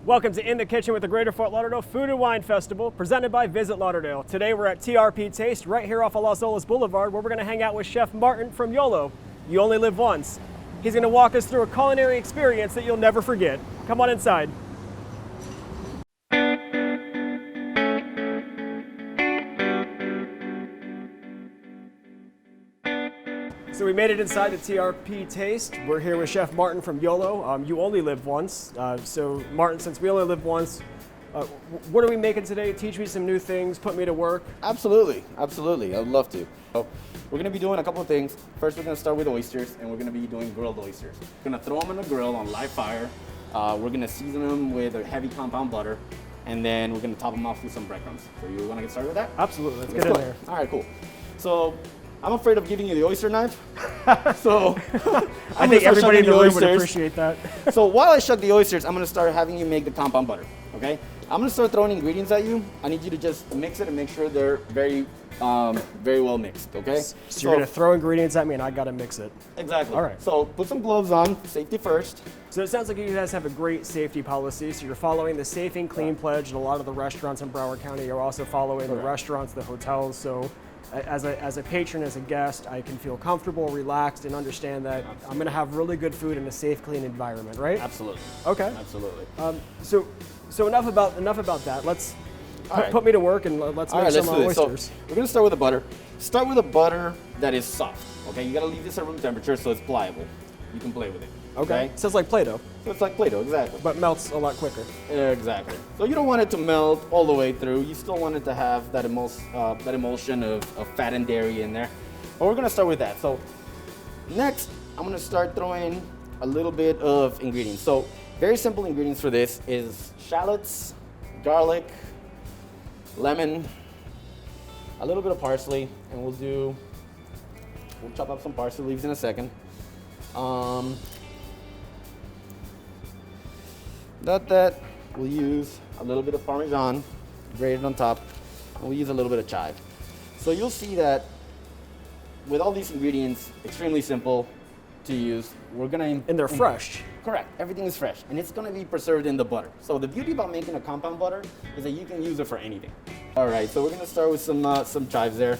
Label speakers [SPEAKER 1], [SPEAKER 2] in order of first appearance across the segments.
[SPEAKER 1] Welcome to In the Kitchen with the Greater Fort Lauderdale Food and Wine Festival, presented by Visit Lauderdale. Today we're at TRP Taste, right here off of Los Olas Boulevard, where we're going to hang out with Chef Martin from YOLO. You only live once. He's going to walk us through a culinary experience that you'll never forget. Come on inside. So we made it inside the TRP Taste. We're here with Chef Martin from YOLO. You only live once. So Martin, since we only live once, what are we making today? Teach me some new things, put me to work.
[SPEAKER 2] Absolutely. I'd love to. So we're gonna be doing a couple of things. First, we're gonna start with oysters, and we're gonna be doing grilled oysters. We're gonna throw them in the grill on live fire. We're gonna season them with a heavy compound butter, and then we're gonna top them off with some breadcrumbs. So you wanna get started with that?
[SPEAKER 1] Absolutely, let's get in there.
[SPEAKER 2] All right, cool. So I'm afraid of giving you the oyster knife, so
[SPEAKER 1] I think everybody in the room would appreciate that.
[SPEAKER 2] So while I shuck the oysters, I'm gonna start having you make the compound butter, okay? I'm gonna start throwing ingredients at you. I need you to just mix it and make sure they're very well mixed, okay?
[SPEAKER 1] So you're gonna throw ingredients at me and I gotta mix it.
[SPEAKER 2] Exactly.
[SPEAKER 1] All right.
[SPEAKER 2] So put some gloves on, safety first.
[SPEAKER 1] So it sounds like you guys have a great safety policy. So you're following the Safe and Clean pledge, and a lot of the restaurants in Broward County are also following the restaurants, the hotels. So as a patron, as a guest, I can feel comfortable, relaxed, and understand that I'm going to have really good food in a safe, clean environment, right?
[SPEAKER 2] Absolutely.
[SPEAKER 1] Okay.
[SPEAKER 2] Absolutely.
[SPEAKER 1] So enough about that. Let's put me to work and let's make some oysters.
[SPEAKER 2] So we're going to start with the butter. Start with a butter that is soft. Okay, you got to leave this at room temperature so it's pliable. You can play with it.
[SPEAKER 1] Okay. So it's like Play-Doh.
[SPEAKER 2] So it's like Play-Doh, exactly.
[SPEAKER 1] But melts a lot quicker.
[SPEAKER 2] Exactly. So you don't want it to melt all the way through. You still want it to have that emulsion of fat and dairy in there. But we're gonna start with that. So next, I'm gonna start throwing a little bit of ingredients. So very simple ingredients for this is shallots, garlic, lemon, a little bit of parsley, and we'll chop up some parsley leaves in a second. That we'll use a little bit of Parmesan grated on top, and we'll use a little bit of chive. So you'll see that with all these ingredients, extremely simple to use.
[SPEAKER 1] And they're fresh.
[SPEAKER 2] Correct. Everything is fresh, and it's going to be preserved in the butter. So the beauty about making a compound butter is that you can use it for anything. All right. So we're going to start with some chives there,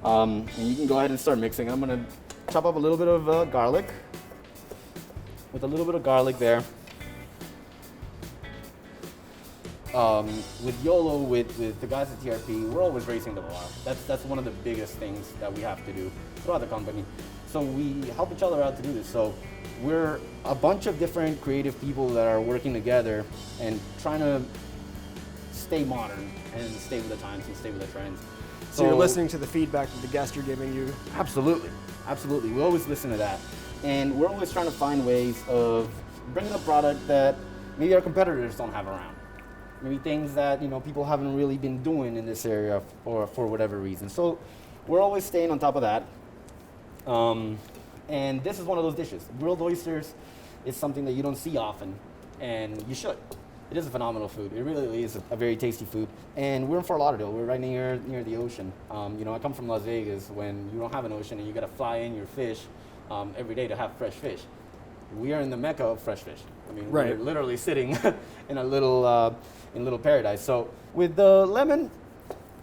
[SPEAKER 2] and you can go ahead and start mixing. I'm going to chop up a little bit of garlic. With a little bit of garlic there. With YOLO, with the guys at TRP, we're always raising the bar. That's one of the biggest things that we have to do throughout the company. So we help each other out to do this. So we're a bunch of different creative people that are working together and trying to stay modern and stay with the times and stay with the trends.
[SPEAKER 1] So you're listening to the feedback that the guests are giving you?
[SPEAKER 2] Absolutely. We always listen to that. And we're always trying to find ways of bringing a product that maybe our competitors don't have around. Maybe things that people haven't really been doing in this area or for whatever reason. So we're always staying on top of that. And this is one of those dishes. Grilled oysters is something that you don't see often, and you should. It is a phenomenal food. It really is a very tasty food. And we're in Fort Lauderdale. We're right near the ocean. I come from Las Vegas when you don't have an ocean and you got to fly in your fish every day to have fresh fish. We are in the mecca of fresh fish. I mean, we're literally sitting in a little paradise. So with the lemon,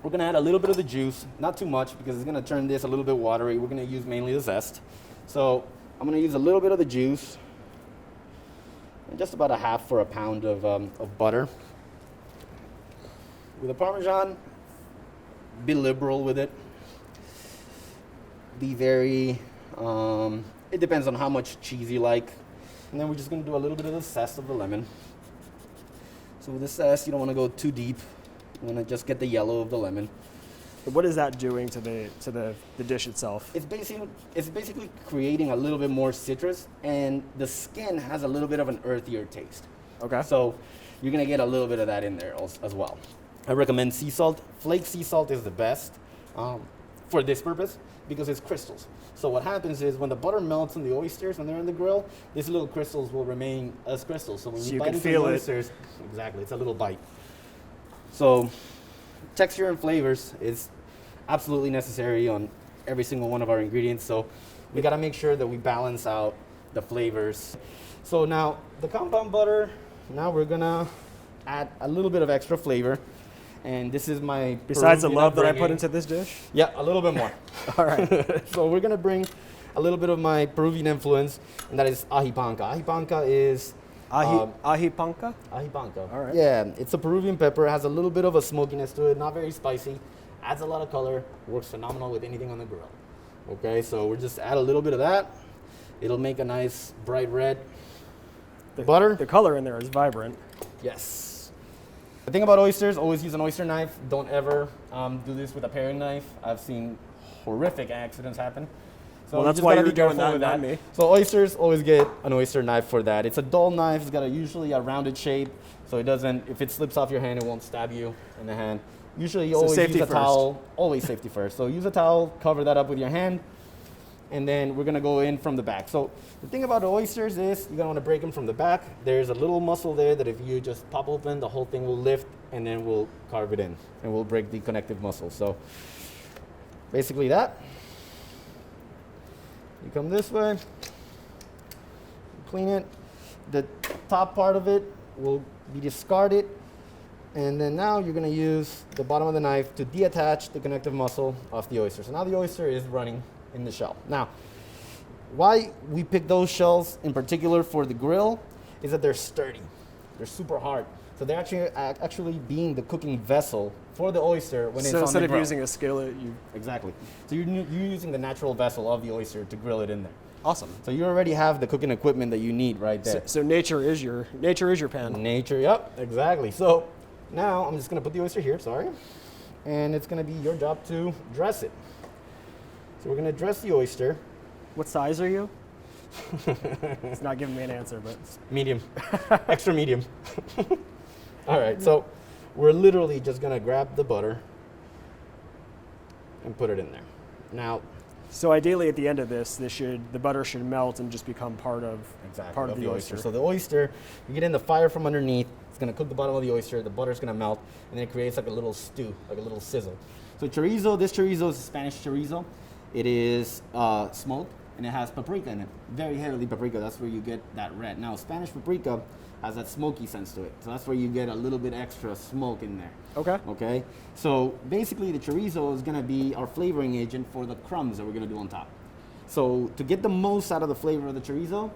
[SPEAKER 2] we're gonna add a little bit of the juice, not too much because it's gonna turn this a little bit watery. We're gonna use mainly the zest. So I'm gonna use a little bit of the juice, and just about a half for a pound of butter. With the Parmesan, be liberal with it. Be very, it depends on how much cheese you like. And then we're just gonna do a little bit of the zest of the lemon. So with the zest, you don't wanna go too deep. You wanna just get the yellow of the lemon.
[SPEAKER 1] What is that doing to the dish itself?
[SPEAKER 2] It's basically creating a little bit more citrus, and the skin has a little bit of an earthier taste.
[SPEAKER 1] Okay.
[SPEAKER 2] So you're gonna get a little bit of that in there as well. I recommend sea salt. Flake sea salt is the best for this purpose because it's crystals. So what happens is when the butter melts on the oysters when they're in the grill, these little crystals will remain as crystals. So when you bite into the oysters, exactly, it's a little bite. So texture and flavors is absolutely necessary on every single one of our ingredients. So we got to make sure that we balance out the flavors. So now the compound butter, now we're gonna add a little bit of extra flavor. And this is my
[SPEAKER 1] Besides the
[SPEAKER 2] Peruvian
[SPEAKER 1] love that I put
[SPEAKER 2] upbringing.
[SPEAKER 1] into this dish?
[SPEAKER 2] Yeah, a little bit more.
[SPEAKER 1] All right.
[SPEAKER 2] So we're gonna bring a little bit of my Peruvian influence, and that is ají panca. Ají panca is
[SPEAKER 1] Ají panca?
[SPEAKER 2] ají panca.
[SPEAKER 1] All right.
[SPEAKER 2] Yeah, it's a Peruvian pepper. It has a little bit of a smokiness to it, not very spicy. Adds a lot of color. Works phenomenal with anything on the grill. Okay, so we're just add a little bit of that. It'll make a nice bright red. Butter.
[SPEAKER 1] The color in there is vibrant.
[SPEAKER 2] Yes. The thing about oysters, always use an oyster knife. Don't ever do this with a paring knife. I've seen horrific accidents happen. So
[SPEAKER 1] Well,
[SPEAKER 2] you
[SPEAKER 1] that's
[SPEAKER 2] just
[SPEAKER 1] why
[SPEAKER 2] gotta
[SPEAKER 1] you're
[SPEAKER 2] be
[SPEAKER 1] doing
[SPEAKER 2] careful
[SPEAKER 1] that,
[SPEAKER 2] with
[SPEAKER 1] not me.
[SPEAKER 2] So oysters, always get an oyster knife for that. It's a dull knife. It's got usually a rounded shape, so it doesn't. If it slips off your hand, it won't stab you in the hand. Usually, you
[SPEAKER 1] So
[SPEAKER 2] always
[SPEAKER 1] safety
[SPEAKER 2] use a
[SPEAKER 1] first.
[SPEAKER 2] towel. Always safety first. So use a towel, cover that up with your hand, and then we're gonna go in from the back. So the thing about the oysters is you're gonna wanna break them from the back. There's a little muscle there that if you just pop open, the whole thing will lift, and then we'll carve it in, and we'll break the connective muscle. So basically that. You come this way, clean it. The top part of it will be discarded, and then now you're gonna use the bottom of the knife to deattach the connective muscle of the oyster. So now the oyster is running in the shell. Now, why we pick those shells in particular for the grill is that they're sturdy. They're super hard. So they're actually being the cooking vessel for the oyster when it's on the
[SPEAKER 1] instead of
[SPEAKER 2] grill.
[SPEAKER 1] using a skillet, you...
[SPEAKER 2] Exactly. So you're using the natural vessel of the oyster to grill it in there.
[SPEAKER 1] Awesome.
[SPEAKER 2] So you already have the cooking equipment that you need right there.
[SPEAKER 1] So nature is your pan.
[SPEAKER 2] Nature, yep, exactly. So now I'm just gonna put the oyster here, sorry. And it's gonna be your job to dress it. So we're gonna dress the oyster.
[SPEAKER 1] What size are you? It's not giving me an answer, but...
[SPEAKER 2] Medium, extra medium. All right, so we're literally just gonna grab the butter and put it in there. Now,
[SPEAKER 1] So ideally at the end of this, the butter should melt and just become part of the oyster.
[SPEAKER 2] So the oyster, you get in the fire from underneath, it's gonna cook the bottom of the oyster, the butter's gonna melt, and then it creates like a little stew, like a little sizzle. So chorizo, this chorizo is a Spanish chorizo. It is smoked, and it has paprika in it. Very heavily paprika, that's where you get that red. Now, Spanish paprika has that smoky sense to it. So that's where you get a little bit extra smoke in there.
[SPEAKER 1] Okay.
[SPEAKER 2] Okay? So basically the chorizo is gonna be our flavoring agent for the crumbs that we're gonna do on top. So to get the most out of the flavor of the chorizo,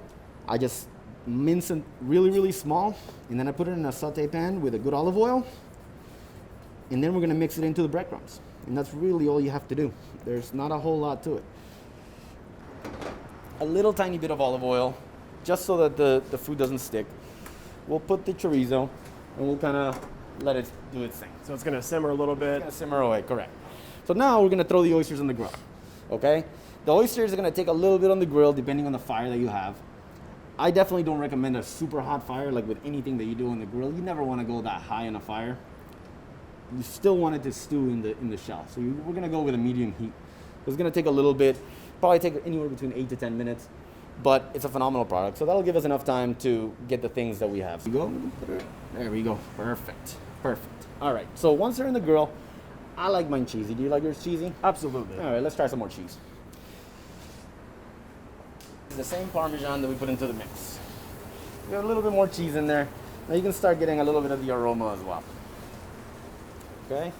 [SPEAKER 2] I just mince it really, really small, and then I put it in a saute pan with a good olive oil, and then we're gonna mix it into the breadcrumbs. And that's really all you have to do. There's not a whole lot to it. A little tiny bit of olive oil, just so that the food doesn't stick. We'll put the chorizo, and we'll kind of let it do its thing.
[SPEAKER 1] So it's going to simmer a little bit.
[SPEAKER 2] It's gonna simmer away, correct. So now we're gonna throw the oysters on the grill, okay? The oysters are gonna take a little bit on the grill depending on the fire that you have. I definitely don't recommend a super hot fire, like with anything that you do on the grill. You never wanna go that high on a fire. You still want it to stew in the shell. So we're gonna go with a medium heat. It's gonna take a little bit, probably take anywhere between 8 to 10 minutes, but it's a phenomenal product. So that'll give us enough time to get the things that we have. There we go, perfect, perfect. All right, so once they're in the grill, I like mine cheesy. Do you like yours cheesy?
[SPEAKER 1] Absolutely.
[SPEAKER 2] All right, let's try some more cheese. The same Parmesan that we put into the mix. We have a little bit more cheese in there. Now you can start getting a little bit of the aroma as well. Okay?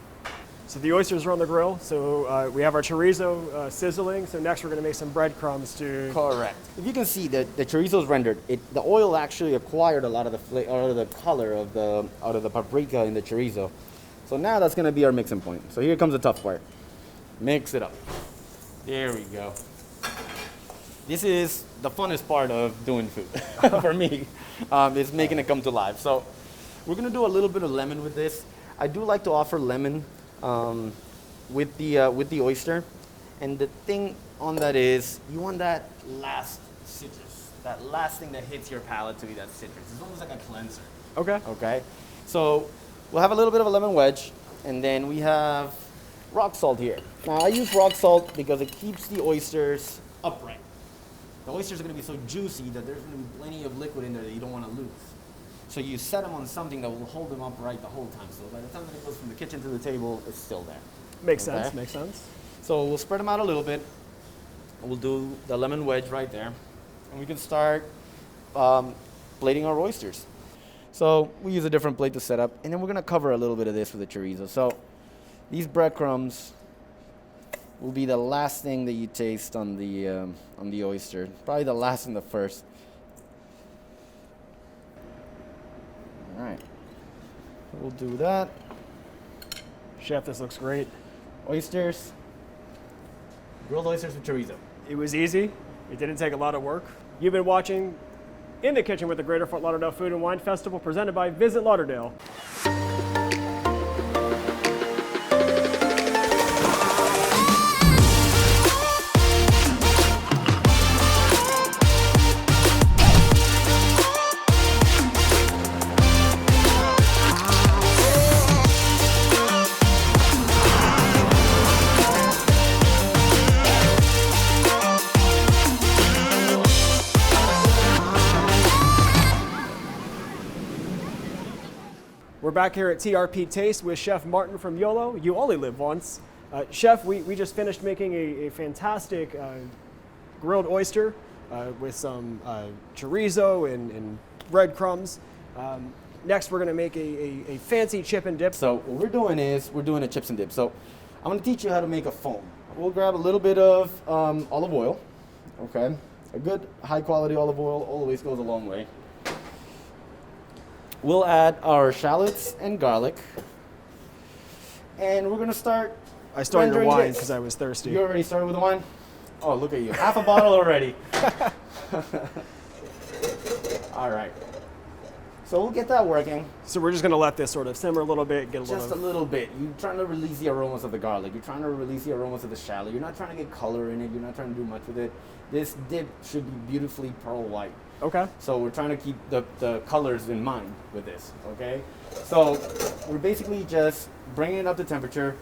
[SPEAKER 1] So the oysters are on the grill. So we have our chorizo sizzling. So next we're going to make some breadcrumbs to...
[SPEAKER 2] Correct. If you can see that the chorizo is rendered, the oil actually acquired a lot of the color of out of the paprika in the chorizo. So now that's going to be our mixing point. So here comes the tough part. Mix it up. There we go. This is the funnest part of doing food for me, is making it come to life. So we're going to do a little bit of lemon with this. I do like to offer lemon with the oyster. And the thing on that is you want that last citrus, that last thing that hits your palate to be that citrus. It's almost like a cleanser.
[SPEAKER 1] Okay.
[SPEAKER 2] Okay? So we'll have a little bit of a lemon wedge, and then we have rock salt here. Now I use rock salt because it keeps the oysters upright. The oysters are going to be so juicy that there's going to be plenty of liquid in there that you don't want to lose. So you set them on something that will hold them upright the whole time. So by the time that it goes from the kitchen to the table, it's still there.
[SPEAKER 1] Makes
[SPEAKER 2] Okay?
[SPEAKER 1] sense. Makes sense.
[SPEAKER 2] So we'll spread them out a little bit. We'll do the lemon wedge right there. And we can start plating our oysters. So we use a different plate to set up, and then we're gonna cover a little bit of this with the chorizo. So these breadcrumbs will be the last thing that you taste on the oyster. Probably the last and the first. All right, we'll do that.
[SPEAKER 1] Chef, this looks great.
[SPEAKER 2] Oysters, grilled oysters with chorizo.
[SPEAKER 1] It was easy. It didn't take a lot of work. You've been watching In the Kitchen with the Greater Fort Lauderdale Food and Wine Festival, presented by Visit Lauderdale. We're back here at TRP Taste with Chef Martin from YOLO. You only live once. Chef, we just finished making a fantastic grilled oyster with some chorizo and breadcrumbs. Next, we're gonna make a fancy chip and dip.
[SPEAKER 2] So what we're doing is we're doing a chips and dip. So I'm gonna teach you how to make a foam. We'll grab a little bit of olive oil, okay? A good high quality olive oil always goes a long way. We'll add our shallots and garlic, and we're gonna start.
[SPEAKER 1] I started your
[SPEAKER 2] rendering
[SPEAKER 1] wine
[SPEAKER 2] this.
[SPEAKER 1] because I was thirsty.
[SPEAKER 2] You already started with the wine? Oh, look at you. Half a bottle already. All right. So we'll get that working.
[SPEAKER 1] So we're just gonna let this sort of simmer a little bit, get a
[SPEAKER 2] Just a
[SPEAKER 1] little.
[SPEAKER 2] little bit. You're trying to release the aromas of the garlic. You're trying to release the aromas of the shallot. You're not trying to get color in it. You're not trying to do much with it. This dip should be beautifully pearl white.
[SPEAKER 1] Okay.
[SPEAKER 2] So we're trying to keep the colors in mind with this, okay? So we're basically just bringing it up to temperature.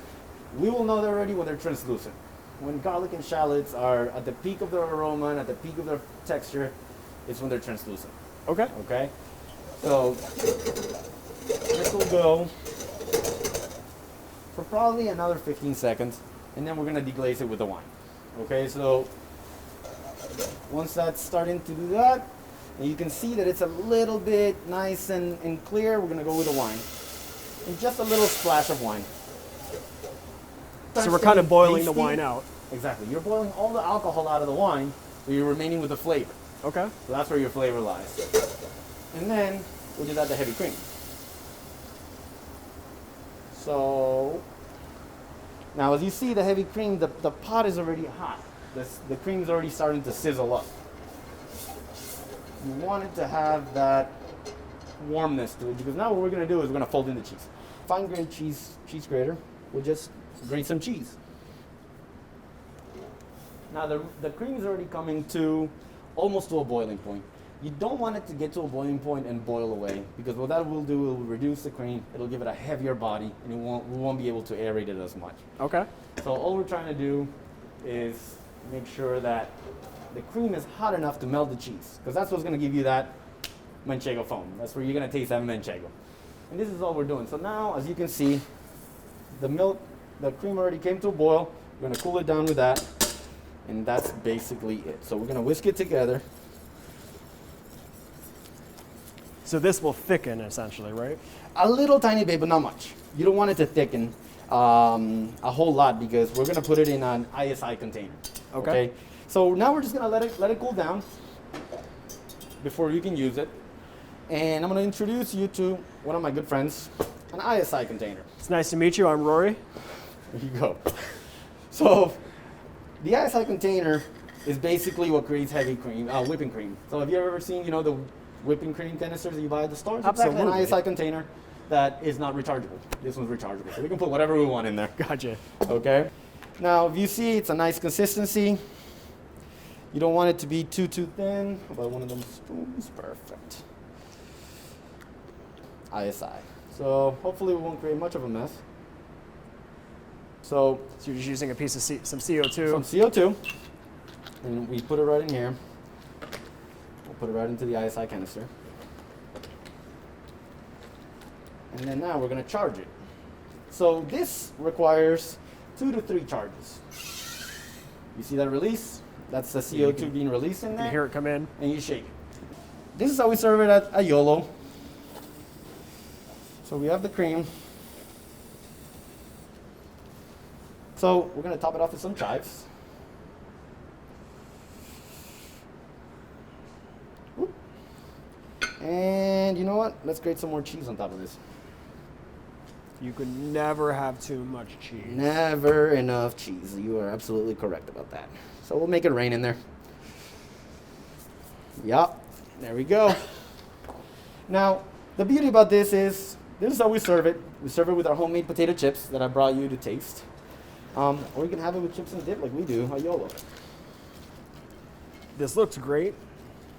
[SPEAKER 2] We will know that already when they're translucent. When garlic and shallots are at the peak of their aroma and at the peak of their texture, it's when they're translucent,
[SPEAKER 1] Okay.
[SPEAKER 2] okay? So this will go for probably another 15 seconds, and then we're gonna deglaze it with the wine, okay? So once that's starting to do that, and you can see that it's a little bit nice and clear, we're gonna go with the wine. And just a little splash of wine.
[SPEAKER 1] So we're kind of boiling the
[SPEAKER 2] Tasty.
[SPEAKER 1] wine out.
[SPEAKER 2] Exactly. You're boiling all the alcohol out of the wine, but you're remaining with the flavor.
[SPEAKER 1] Okay.
[SPEAKER 2] So that's where your flavor lies. And then we'll just add the heavy cream. So now as you see the heavy cream, the pot is already hot. The cream's already starting to sizzle up. You want it to have that warmness to it, because now what we're going to do is we're going to fold in the cheese. Fine grained cheese grater. We'll just grate some cheese. Now the cream is already coming to almost to a boiling point. You don't want it to get to a boiling point and boil away, because what that will do, it will reduce the cream, it'll give it a heavier body, and we won't be able to aerate it as much.
[SPEAKER 1] Okay.
[SPEAKER 2] So all we're trying to do is make sure that the cream is hot enough to melt the cheese, because that's what's going to give you that Manchego foam. That's where you're going to taste that Manchego. And this is all we're doing. So now, as you can see, the cream already came to a boil. We're going to cool it down with that, and that's basically it. So we're going to whisk it together.
[SPEAKER 1] So this will thicken essentially, right?
[SPEAKER 2] A little tiny bit, but not much. You don't want it to thicken a whole lot, because we're going to put it in an ISI container.
[SPEAKER 1] Okay.
[SPEAKER 2] So now we're just going to let it cool down before you can use it. And I'm going to introduce you to one of my good friends, an ISI container.
[SPEAKER 1] It's nice to meet you. I'm Rory.
[SPEAKER 2] There you go. So the ISI container is basically what creates heavy cream, whipping cream. So have you ever seen, the whipping cream canisters that you buy at the stores?
[SPEAKER 1] Absolutely.
[SPEAKER 2] It's actually an ISI container that is not rechargeable. This one's rechargeable. So we can put whatever we want in there.
[SPEAKER 1] Gotcha.
[SPEAKER 2] Okay. Now, if you see, it's a nice consistency. You don't want it to be too thin. How about one of them spoons? Perfect. ISI. So hopefully we won't create much of a mess. So
[SPEAKER 1] you're just using a piece of some CO2.
[SPEAKER 2] some CO2, and we put it right in here. We'll put it right into the ISI canister. And then now we're going to charge it. So this requires 2 to 3 charges. You see that release? That's the CO2 being released in there.
[SPEAKER 1] You hear it come in.
[SPEAKER 2] And you shake it. This is how we serve it at YOLO. So we have the cream. So we're gonna top it off with some chives. Whoop. And you know what? Let's grate some more cheese on top of this.
[SPEAKER 1] You could never have too much cheese.
[SPEAKER 2] Never enough cheese. You are absolutely correct about that. So we'll make it rain in there. Yup. There we go. Now, the beauty about this is how we serve it. We serve it with our homemade potato chips that I brought you to taste. Or you can have it with chips and dip like we do, a YOLO.
[SPEAKER 1] This looks great.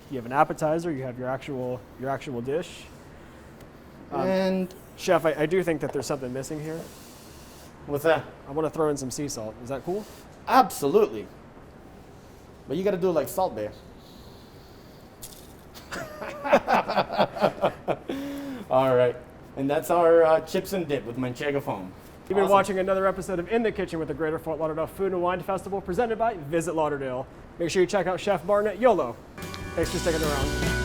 [SPEAKER 1] You have an appetizer, you have your actual dish.
[SPEAKER 2] And
[SPEAKER 1] Chef, I do think that there's something missing here.
[SPEAKER 2] what's that?
[SPEAKER 1] I want to throw in some sea salt. Is that cool?
[SPEAKER 2] Absolutely. But you got to do it like Salt Bear. All right. And that's our chips and dip with Manchego foam.
[SPEAKER 1] You've been watching another episode of In the Kitchen with the Greater Fort Lauderdale Food and Wine Festival presented by Visit Lauderdale. Make sure you check out Chef Martin at YOLO. Thanks for sticking around.